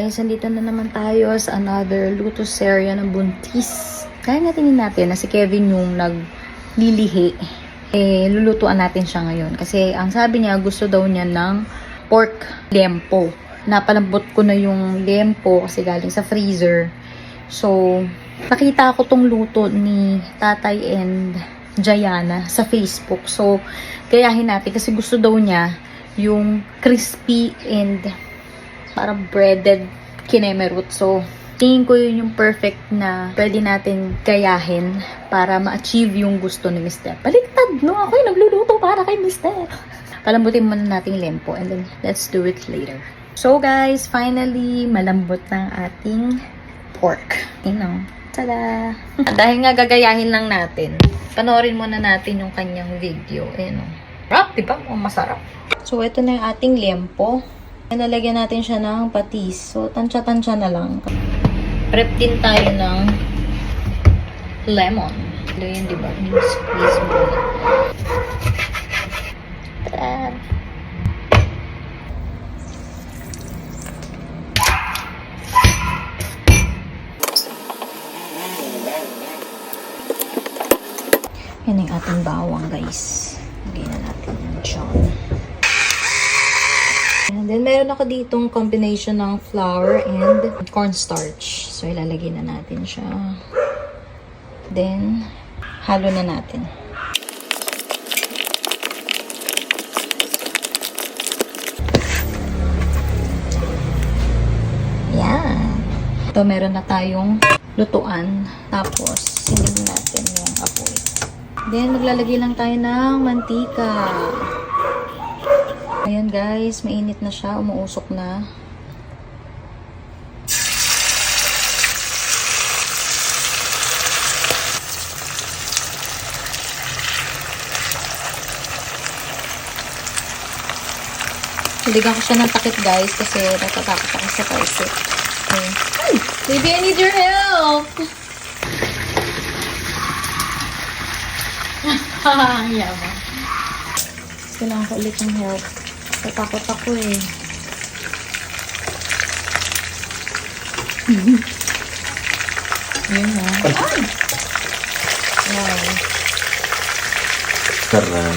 Guys, andito na naman tayo sa another luto serya ng buntis. Kaya nga tingin natin na si Kevin yung naglilihi. Lulutuan natin siya ngayon. Kasi ang sabi niya, gusto daw niya ng pork lempo. Napalambot ko na yung lempo kasi galing sa freezer. So, nakita ko tong luto ni Tatay and Jayana sa Facebook. So, gayahin natin kasi gusto daw niya yung crispy and parang breaded kinemerut. So, tingin ko yun yung perfect na pwede natin gayahin para ma-achieve yung gusto ni Mr. Baliktad, no? Ako yung nagluluto para kay Mr. Palambutin muna natin lempo and then let's do it later. So guys, finally, malambot ng ating pork. Tingnan. Tada! Dahil nga gagayahin lang natin, panoorin muna natin yung kanyang video. Ayan o. Rap, diba? Masarap. So, ito na yung ating lempo. Nalagyan natin siya ng patis. So, tansya-tansya na lang. Prep din tayo ng lemon. Ito yun, diba? Yung squeeze mo. Tada! Yan yung ating bawang, guys. Lagyan na natin yung chon. And then, meron ako ditong combination ng flour and cornstarch. So, ilalagay na natin siya. Then, halo na natin. Yan. Ito, meron na tayong lutuan. Tapos, silin natin yung apoy. Then, maglalagay lang tayo ng mantika. Ayan guys, mainit na siya, umuusok na. Hiligyan ko siya ng takip guys kasi natatakot ako sa talsik. Okay. Ay! Baby, I need your help! Haha, yaman. Kailangan ko ulit ng help. Tatakot ako eh. Yun na. Ay! Wow. Sarap.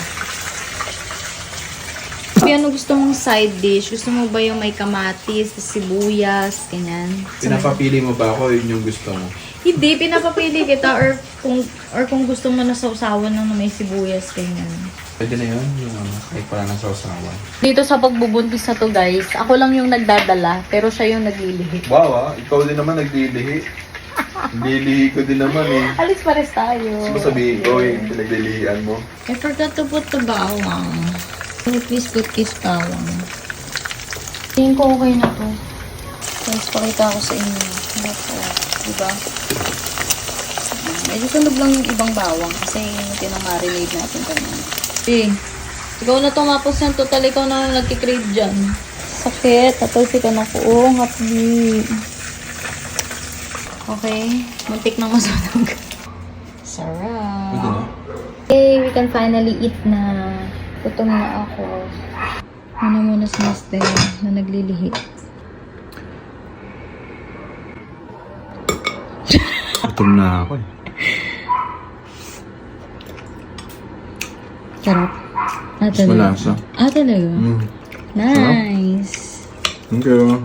Ano gusto mong side dish? Gusto mo ba yung may kamatis, sibuyas, ganyan? Pinapapili mo ba ako yun yung gusto mo? Hindi, pinapapili kita or kung gusto mo na sausawan na may sibuyas, ganyan. Pwede na yun, yung kahit pala ng sausawan. Dito sa pagbubuntis na to guys, ako lang yung nagdadala, pero siya yung naglilihi. Wow ikaw din naman naglilihi. Nililihi ko din naman eh. Alis pares tayo. Gusto sabihin ko yung pinaglilihian mo. I forgot to put the bawang. So, please put this bawang. Tingin ko okay na to. Guys, pakita ko sa inyo. Ano to? Diba? Medyo sunog lang yung ibang bawang kasi yung pinamarinade natin kanina. Ikaw na tumapos yan. Total, ikaw na nagkikrave dyan. Sakit. Tatalsikan ako. Oo, hapdi. Okay. Muntik nang masunog. Sarap. Pwede na? Okay, we can finally eat na. Gutom na ako. Ano muna si Mister na naglilihi. Gutom na ako eh. Sarap. Mas malasa. Talaga? Nice. Thank you.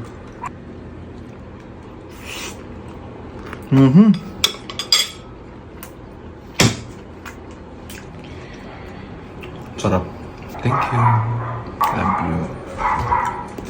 Sarap. Thank you. Love you.